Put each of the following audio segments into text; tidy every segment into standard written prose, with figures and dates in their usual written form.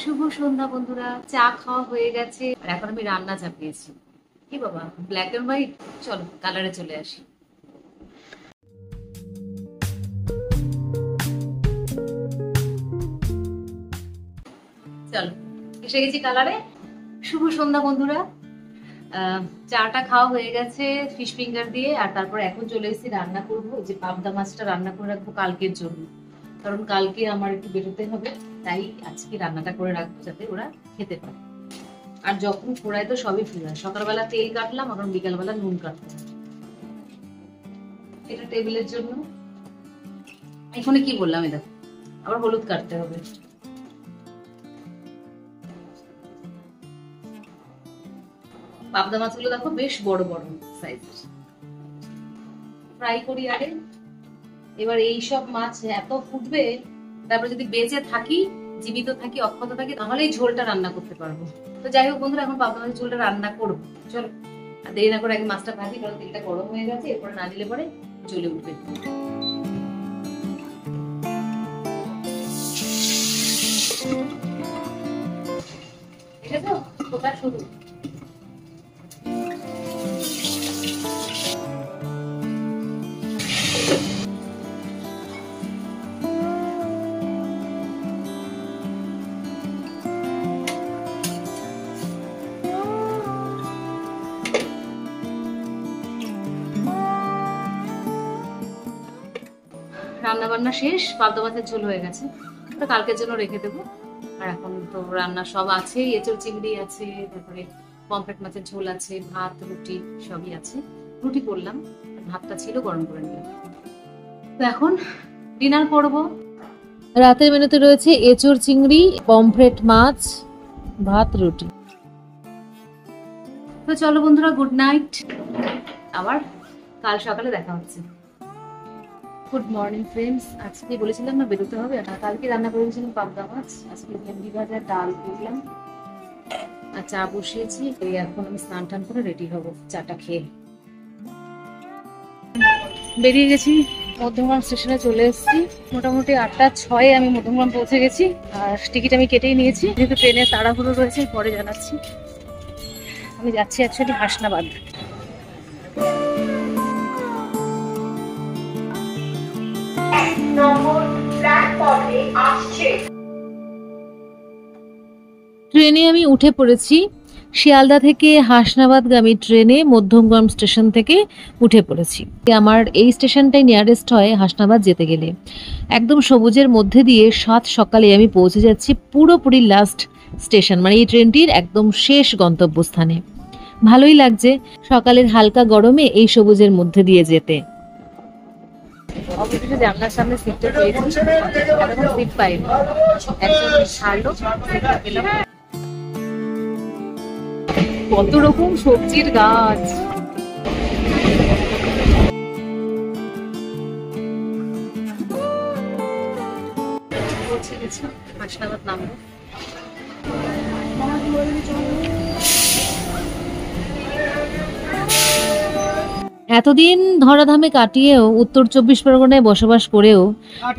শুভ সন্ধ্যা বন্ধুরা, চা খাওয়া হয়ে গেছে আর এখন আমি রান্না চাপিয়েছি। কি বাবা, ব্ল্যাক এন্ড হোয়াইট, চলো কালারে চলে আসি। চলো এসে গেছি কালারে। শুভ সন্ধ্যা বন্ধুরা, চাটা খাওয়া হয়ে গেছে ফিশ ফিঙ্গার দিয়ে, আর তারপর এখন চলে এসেছি রান্না করবো। যে পাবদা মাছটা রান্না করে রাখবো কালকের জন্য, কারণ কালকে আমার একটু বেরোতে হবে, তাই আজকে রান্নাটা করে রাখবো যাতে ওরা খেতে পারে। আর যখন ফোড়ায় তো সবই ফোড়ায়, সকালবেলা তেল কাটলাম, এখন বিকালবেলা নুন কাটলাম। এটা টেবিলের জন্য। এখানে কি বললাম, এটা আবার হলুদ কাটতে হবে। পাবদা মাছগুলো দেখো বেশ বড় বড় সাইজের। ফ্রাই করি আগে। এবার এই সব মাছ এত ফুটবে, তারপর যদি বেঁচে থাকি, জীবিত থাকি, অক্ষত থাকি, তাহলে এই ঝোলটা রান্না করতে পারবো। তো যাই হোক বন্ধুরা, এখন পাবদা মাছের ঝোলটা রান্না করবো। চলো আর দেরি না করে আগে মাছটা ভাজি, কারণ তেলটা গরম হয়ে গেছে, এরপরে না দিলে পরে জ্বলে উঠবে। ঠিক আছে, ওটা শুরু। রান্না বান্না শেষ, পাবদা মাছের ঝোল হয়ে গেছে, ওটা কালকের জন্য রেখে দেবো। আর এখন তো রান্না সব আছে, এঁচোড় চিংড়ি আছে, তারপরে পমফ্রেট মাছের ঝোল আছে, ভাত রুটি সবই আছে। রুটি করলাম, ভাতটা ছিল গরম করে নিলাম। তো এখন ডিনার করব। রাতের মেনুতে রয়েছে এঁচোড় চিংড়ি, পমফ্রেট মাছ, ভাত রুটি। তো চলো বন্ধুরা, গুড নাইট, আবার কাল সকালে দেখা হচ্ছে। Good morning friends. আজকে বলেছিলাম না বেরোতে হবে, কালকে রান্না করেছিলাম পাবদা মাছ, আজকে ভেন্ডি ভাজা, ডাল করলাম আর চা বসিয়েছি। এই এখন আমি স্নান টান করে রেডি হবো চাটা খেয়ে। বেরিয়ে গেছি, মধ্যমগ্রাম স্টেশনে চলে এসেছি। মোটামুটি 8:06 আমি মধ্যমগ্রাম পৌঁছে গেছি, আর টিকিট আমি কেটেই নিয়েছি, যেহেতু ট্রেনের তাড়াহুড়ো রয়েছে, পরে জানাচ্ছি। আমি যাচ্ছি অ্যাকচুয়ালি হাসনাবাদ। ট্রেনে আমি উঠে পড়েছি। শিয়ালদা থেকে হাসনাবাদগামী ট্রেনে মধ্যমগ্রাম স্টেশন থেকে উঠে পড়েছি। আমার এই স্টেশনটাই নিয়ারেস্ট হয় হাসনাবাদ যেতে গেলে। একদম সবুজের মধ্যে দিয়ে সাত সকালে আমি পৌঁছে যাচ্ছি পুরোপুরি লাস্ট স্টেশন, মানে এই ট্রেনটির একদম শেষ গন্তব্যস্থানে। ভালোই লাগছে সকালের হালকা গরমে এই সবুজের মধ্যে দিয়ে যেতে। অবশেষে জানলার সামনে সিটটা পেয়েছি, এখন সিট পাইনি, একজন ছাড়লো, সিটটা পেলাম। কত রকম সবজির গাছ, পৌঁছে গেছি হাসনাবাদ নামবো। এতদিন ধরাধামে কাটিয়েও, উত্তর 24 পরগনায় বসবাস করেও,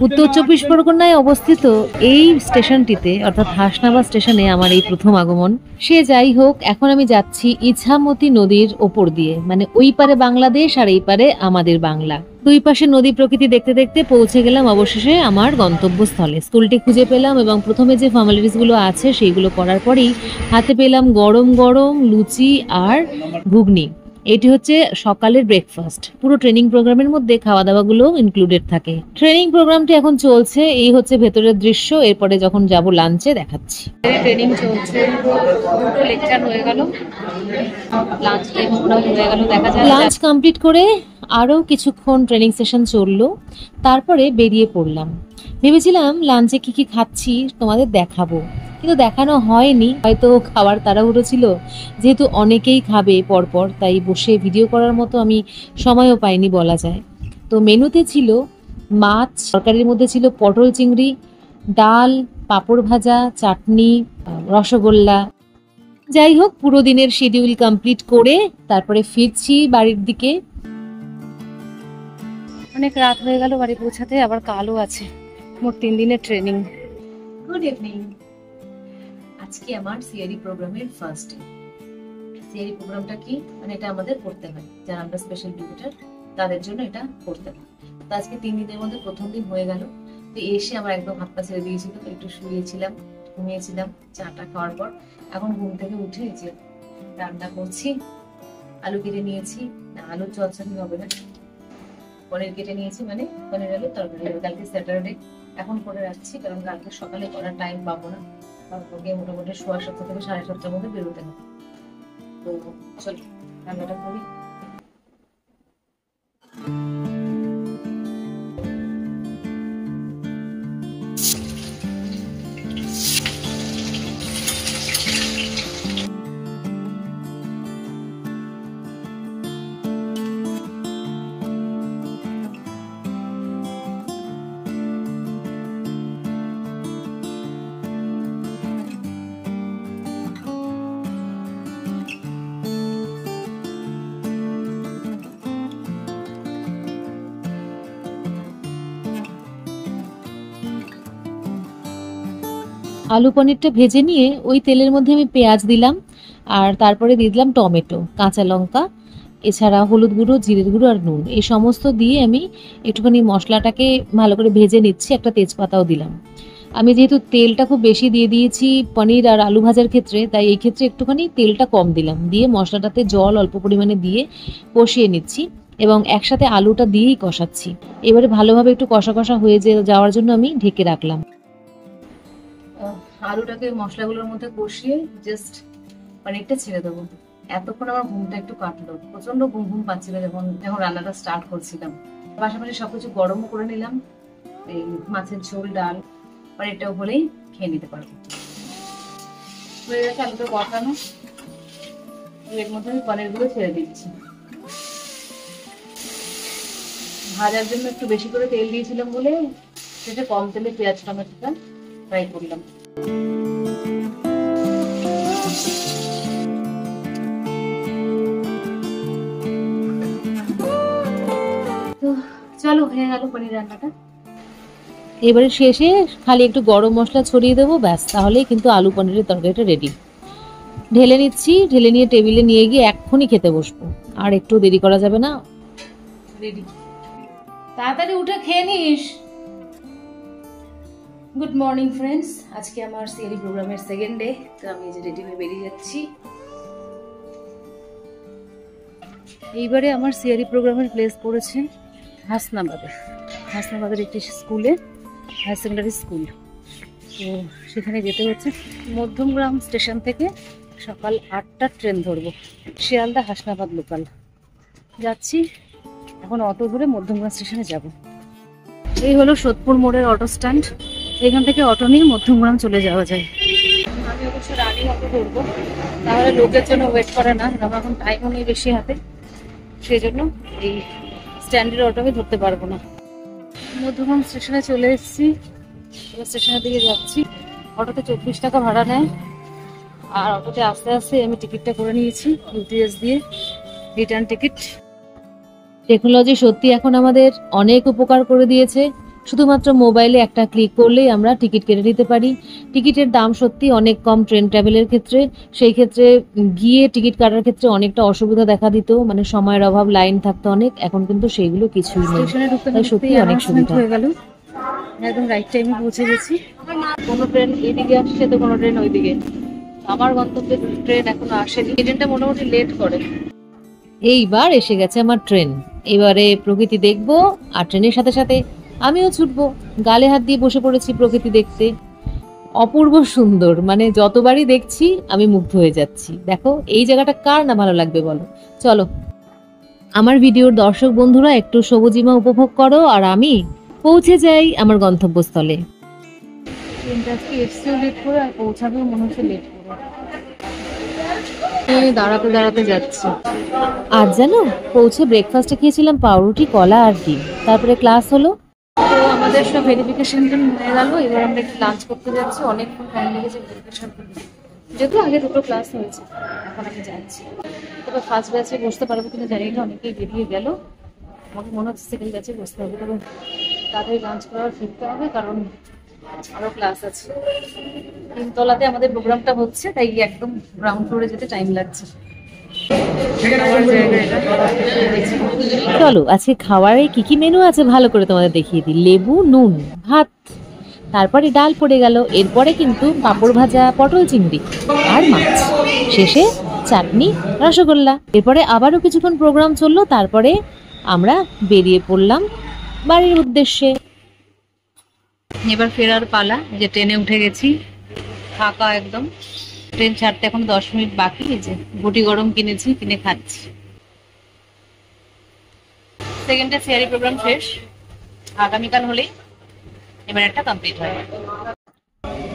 উত্তর 24 পরগনায় অবস্থিত এই স্টেশনটিতে অর্থাৎ হাসনাবাদ স্টেশনে আমার এই প্রথম আগমন। সে যাই হোক, এখন আমি যাচ্ছি ইছামতি নদীর ওপর দিয়ে, মানে ওই পারে বাংলাদেশ আর এই পারে আমাদের বাংলা। দুই পাশে নদী প্রকৃতি দেখতে দেখতে পৌঁছে গেলাম অবশেষে আমার গন্তব্যস্থলে। স্কুলটি খুঁজে পেলাম এবং প্রথমে যে ফর্মালিটিস গুলো আছে সেইগুলো করার পরেই হাতে পেলাম গরম গরম লুচি আর ঘুগনি। এটি হচ্ছে সকালের ব্রেকফাস্ট। পুরো ট্রেনিং প্রোগ্রামের মধ্যে খাওয়া দাওয়াগুলো ইনক্লুডেড থাকে। ট্রেনিং প্রোগ্রামটি এখন চলছে, এই হচ্ছে ভেতরের দৃশ্য। এরপরে যখন যাব লাঞ্চে দেখাচ্ছি। ট্রেনিং চলছে, দুটো লেকচার হয়ে গেল, লাঞ্চ হয়ে গেল, দেখা যায়। লাঞ্চ কমপ্লিট করে আরো কিছুক্ষণ ট্রেনিং সেশন চললো, তারপরে বেরিয়ে পড়লাম। ভেবেছিলাম লাঞ্চে কি কি খাচ্ছি তোমাদের দেখাবো, কিন্তু দেখানো হয়নি, হয়তো খাবার তাড়াহুড়ো ছিল, যেহেতু অনেকেই খাবে পরপর, তাই বসে ভিডিও করার মতো আমি সময়ও পাইনি বলা যায়। তো মেনুতে ছিল মাছ, তরকারির মধ্যে ছিল পটল চিংড়ি, ডাল, পাঁপড় ভাজা, চাটনি, রসগোল্লা। যাই হোক, পুরো দিনের শিডিউল কমপ্লিট করে তারপরে ফিরছি বাড়ির দিকে। অনেক রাত হয়ে গেল বাড়ি পৌঁছাতে, আবার কালও আছে। মোট 3 দিনের ট্রেনিং। Good evening. আজকে আমার সিআরই প্রোগ্রামের ফার্স্ট ডে। সিআরই প্রোগ্রামটা কি, মানে এটা আমাদের করতে হয়, যারা আমরা স্পেশাল এডুকেটর তাদের জন্য এটা করতে হয়। তো আজকে 3 দিনের মধ্যে প্রথম দিন হয়ে গেল। তো এসে আমার একদম হাত পা ছেড়ে দিয়েছিল, তো একটু শুয়েছিলাম, ঘুমিয়েছিলাম চাটা খাওয়ার পর। এখন ঘুম থেকে উঠে যে রান্না করছি, আলু কেটে নিয়েছি, না আলুর চচ্চড়ি হবে না, পনির কেটে নিয়েছি, মানে পনির আলু তরকারি হবে। কালকে স্যাটারডে, এখন করে রাখছি কারণ কালকে সকালে করার টাইম পাবো না, কারণ মোটামুটি 7:15 থেকে 7:30টার মধ্যে বেরোতে হবে। তো চলো রান্নাটা করি। আলু পনিরটা ভেজে নিয়ে ওই তেলের মধ্যে আমি পেঁয়াজ দিলাম, আর তারপরে দিয়ে দিলাম টমেটো, কাঁচা লঙ্কা, এছাড়া হলুদ গুঁড়ো, জিরের গুঁড়ো আর নুন। এই সমস্ত দিয়ে আমি একটুখানি মশলাটাকে ভালো করে ভেজে নিচ্ছি, একটা তেজপাতাও দিলাম। আমি যেহেতু তেলটা খুব বেশি দিয়ে দিয়েছি পনির আর আলু ভাজার ক্ষেত্রে, তাই এই ক্ষেত্রে একটুখানি তেলটা কম দিলাম, দিয়ে মশলাটাতে জল অল্প পরিমাণে দিয়ে কষিয়ে নিচ্ছি এবং একসাথে আলুটা দিয়েই কষাচ্ছি। এবারে ভালোভাবে একটু কষা কষা হয়ে যাওয়ার জন্য আমি ঢেকে রাখলাম। আলুটাকে মশলাগুলোর মধ্যে কষিয়ে জাস্ট পনিরটা ছেড়ে দেবো। এতক্ষণ আমার ঘুমটা একটু কাটলো, প্রচন্ড ঘুম ঘুম পাচ্ছিল যখন রান্নাটা স্টার্ট করছিলাম। পাশাপাশি সবকিছু গরমও করে নিলাম, এই মাছের ঝোল, ডাল, পনিরটাও হলেই খেয়ে নিতে পারবো। হয়ে গেছে আলুটা কষানো, এর মধ্যে আমি পনিরগুলো ছেড়ে দিচ্ছি। ভাজার জন্য একটু বেশি করে তেল দিয়েছিলাম বলে সেটা কম তেলে পেঁয়াজ টমেটোটা ফ্রাই করলাম। তো চলো, হয়ে গেল পনির রান্নাটা। এবারে শেষে খালি একটু গরম মশলা ছড়িয়ে দেবো, ব্যাস, তাহলেই কিন্তু আলু পনিরের তরকারিটা রেডি। ঢেলে নিচ্ছি, ঢেলে নিয়ে টেবিলে নিয়ে গিয়ে এক্ষুনি খেতে বসবো, আর একটু দেরি করা যাবে না। রেডি, তাড়াতাড়ি উঠে খেয়ে নিস। গুড মর্নিং ফ্রেন্ডস, আজকে আমার সিআরই প্রোগ্রামের সেকেন্ড ডে। তো আমি যে রেডি হয়ে বেরিয়ে যাচ্ছি। এইবারে আমার সিআরই প্রোগ্রামের প্লেস পড়েছে হাসনাবাদের একটি স্কুলে, হায়ার সেকেন্ডারি স্কুল। তো সেখানে যেতে হচ্ছে মধ্যমগ্রাম স্টেশন থেকে সকাল 8টার ট্রেন ধরবো, শিয়ালদা হাসনাবাদ লোকাল যাচ্ছি। এখন অটো ধরে মধ্যমগ্রাম স্টেশনে যাব। এই হলো সোদপুর মোড়ের অটো স্ট্যান্ড, এখান থেকে অটো নিয়ে মধ্যমগ্রাম চলে যাওয়া যায়। আমি অবশ্য রানিং অটো ধরবো, তাহলে লোকের জন্য ওয়েট করে না, আমার এখন টাইমও নেই বেশি হাতে, সেই জন্য এই স্ট্যান্ডের অটো আমি ধরতে পারবো না। মধ্যমগ্রাম স্টেশনে চলে এসেছি, এবার স্টেশনের দিকে যাচ্ছি। অটোতে 24 টাকা ভাড়া নেয়, আর অটোতে আস্তে আস্তে আমি টিকিটটা করে নিয়েছি ইউটিএস দিয়ে, রিটার্ন টিকিট। টেকনোলজি সত্যি এখন আমাদের অনেক উপকার করে দিয়েছে। শুধুমাত্র মোবাইলে একটা ক্লিক করলেই আমরা টিকিট কেটে নিতে পারি। টিকিটের দাম সত্যি অনেক কম ট্রেন ট্রাভেলের ক্ষেত্রে। সেই ক্ষেত্রে গিয়ে টিকিট কাটার ক্ষেত্রে অনেকটা অসুবিধা দেখা দিত, মানে সময়ের অভাব, লাইন থাকতো অনেক। এখন কিন্তু সেইগুলো কিছুই নেই, তাই সত্যি অনেক সুবিধা হয়ে গেল। একদম রাইট টাইমে পৌঁছে গেছি। কোনো ট্রেন এইদিকে আসছে তো কোনো ট্রেন ওইদিকে। আমার গন্তব্যে ট্রেন এখনো আসেনি, এই ট্রেনটা মোটামুটি লেট করে। এইবার এসে গেছে আমার ট্রেন। এবারে প্রকৃতি দেখবো, আর ট্রেনের সাথে সাথে আমিও ছুটবো। গালে হাত দিয়ে বসে পড়েছি প্রকৃতি দেখতে। অপূর্ব সুন্দর, মানে যতবারই দেখছি আমি মুগ্ধ হয়ে যাচ্ছি। দেখো এই জায়গাটা কার না ভালো লাগবে বলো। চলো, আমার ভিডিওর দর্শক বন্ধুরা একটু সবুজিমা উপভোগ করো, আর আমি পৌঁছে যাই আমার গন্তব্যস্থলে। ট্রেনটা আজকে এসছেও লেট করে, আর পৌঁছাবেও মনে হচ্ছে লেট করে। দাঁড়াতে দাঁড়াতে যাচ্ছি। আজ জানো, পৌঁছে ব্রেকফাস্টে খেয়েছিলাম পাউরুটি, কলা আর ডিম। তারপরে ক্লাস হলো, তো আমাদের সব ভেরিফিকেশন হয়ে গেল। এবার আমরা একটু লাঞ্চ করতে যাচ্ছি। অনেকক্ষণ টাইম লেগেছে ভেরিফিকেশন করতে, যেহেতু আগে 2টো ক্লাস হয়েছে। এখন আমি যাচ্ছি, তবে ফার্স্ট ব্যাচে বসতে পারবো কিনা জানি না, অনেকেই বেরিয়ে গেল। আমাকে মনে হচ্ছে সেকেন্ড ব্যাচে বসতে হবে, তবে তাদের লাঞ্চ করার ফিরতে হবে, কারণ আরো ক্লাস আছে। 3 তলাতে আমাদের প্রোগ্রামটা হচ্ছে, তাই একদম গ্রাউন্ড ফ্লোরে যেতে টাইম লাগছে। চলো আজকে খাওয়ারে কি কি মেনু আছে ভালো করে তোমাদের দেখিয়ে দিই। লেবু, নুন, ভাত, তারপরে ডাল পড়ে গেল, এরপরে কিন্তু পাঁপড় ভাজা, পটল চিংড়ি আর মাছ, শেষে চাটনি, রসগোল্লা। এরপরে আবারও কিছুক্ষণ প্রোগ্রাম চললো, তারপরে আমরা বেরিয়ে পড়লাম বাড়ির উদ্দেশ্যে। এবার ফেরার পালা, যে ট্রেনে উঠে গেছি, ফাঁকা একদম। ট্রেন ছাড়তে এখন 10 মিনিট বাকি। এই যে বটি গরম কিনেছি, কিনে খাচ্ছি। সেকেন্ডে সিআরি প্রোগ্রাম শেষ, আগামীকাল হলেই এবার একটা কমপ্লিট হয়।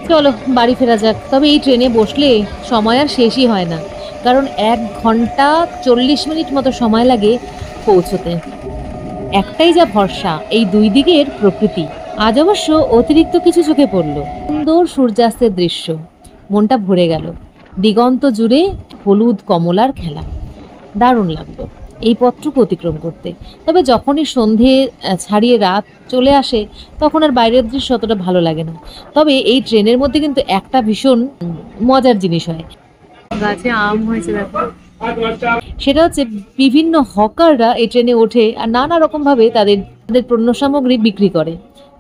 চলো বাড়ি ফেরা যাক। তবে এই ট্রেনে বসলে সময় আর শেষই হয় না, কারণ 1 ঘন্টা 40 মিনিট মতো সময় লাগে পৌঁছতে। একটাই যা ভরসা, এই 2 দিকের প্রকৃতি। আজ অবশ্য অতিরিক্ত কিছু চোখে পড়ল। সুন্দর সূর্যাস্তের দৃশ্য, মনটা ভরে গেল। দিগন্ত জুড়ে হলুদ কমলার খেলা, দারুণ লাগলো এই পথটুকু অতিক্রম করতে। তবে যখনই সন্ধে ছাড়িয়ে রাত চলে আসে, তখন আর বাইরের দৃশ্য অতটা ভালো লাগে না। তবে এই ট্রেনের মধ্যে কিন্তু একটা ভীষণ মজার জিনিস হয়। গাছে আম হয়েছে দেখো। সেটা হচ্ছে বিভিন্ন হকাররা এই ট্রেনে ওঠে আর নানা রকম ভাবে তাদের পণ্য সামগ্রী বিক্রি করে,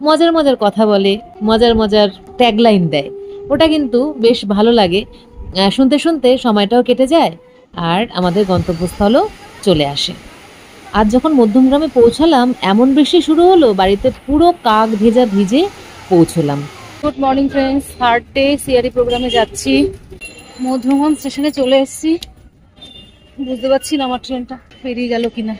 মজার মজার কথা বলে, মজার মজার ট্যাগলাইন দেয়। ওটা কিন্তু বেশ ভালো লাগে। শুনতে শুনতে সময়টাও কেটে যায় আর আমাদের গন্তব্যস্থলও চলে আসে। আজ যখন মধ্যমগ্রামে পৌঁছালাম, এমন বৃষ্টি শুরু হলো, বাড়িতে পুরো কাক ভেজা ভিজে পৌঁছলাম। Good morning friends, third day সিআরি প্রোগ্রামে যাচ্ছি। মধ্যমগ্রাম স্টেশনে চলে এসেছি। বুঝতে পারছি না আমার ট্রেনটা পেরিয়ে গেল কিনা।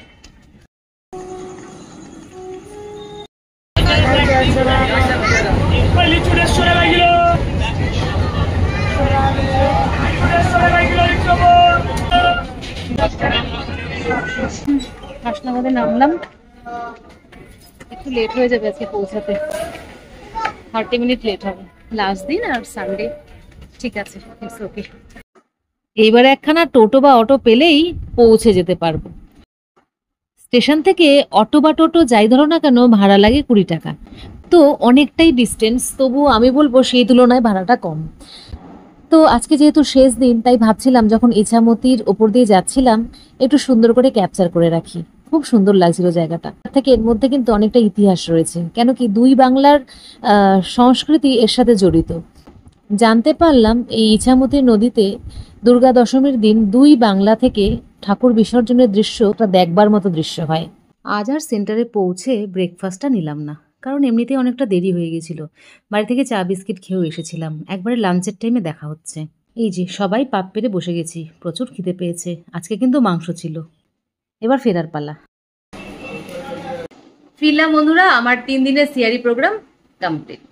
হাসনাবাদে নামলাম, একটু লেট হয়ে যাবে আজকে পৌঁছাতে, 30 মিনিট লেট হবে। লাস্ট দিন আর সানডে, ঠিক আছে, ইটস ওকে। এইবার একখানা টোটো বা অটো পেলেই পৌঁছে যেতে পারবো। স্টেশন থেকে অটো বা টোটো যাই ধরো না কেন, ভাড়া লাগে 20 টাকা। তো অনেকটাই ডিস্টেন্স, তবু আমি বলবো সেই তুলনায় ভাড়াটা কম। তো আজকে যেহেতু শেষ দিন, তাই ভাবছিলাম যখন ইছামতির ওপর দিয়ে যাচ্ছিলাম একটু সুন্দর করে ক্যাপচার করে রাখি। খুব সুন্দর লাগছিল জায়গাটা। থেকে এর মধ্যে কিন্তু অনেকটা ইতিহাস রয়েছে, কেন কি 2 বাংলার সংস্কৃতি এর সাথে জড়িত। জানতে পারলাম এই ইছামতির নদীতে দুর্গা দশমীর দিন 2 বাংলা থেকে ঠাকুর বিসর্জনের দৃশ্যটা দেখবার মতো দৃশ্য হয়। আজ আর সেন্টারে পৌঁছে ব্রেকফাস্টটা নিলাম না, কারণ এমনিতেই অনেকটা দেরি হয়ে গেছিল। বাড়ি থেকে চা বিস্কিট খেয়েও এসেছিলাম। একবারে লাঞ্চের টাইমে দেখা হচ্ছে। এই যে সবাই পাত পেরে বসে গেছি, প্রচুর খিদে পেয়েছে। আজকে কিন্তু মাংস ছিল। এবার ফেরার পালা। ফিরলাম বন্ধুরা, আমার 3 দিনের সিআরি প্রোগ্রাম কমপ্লিট।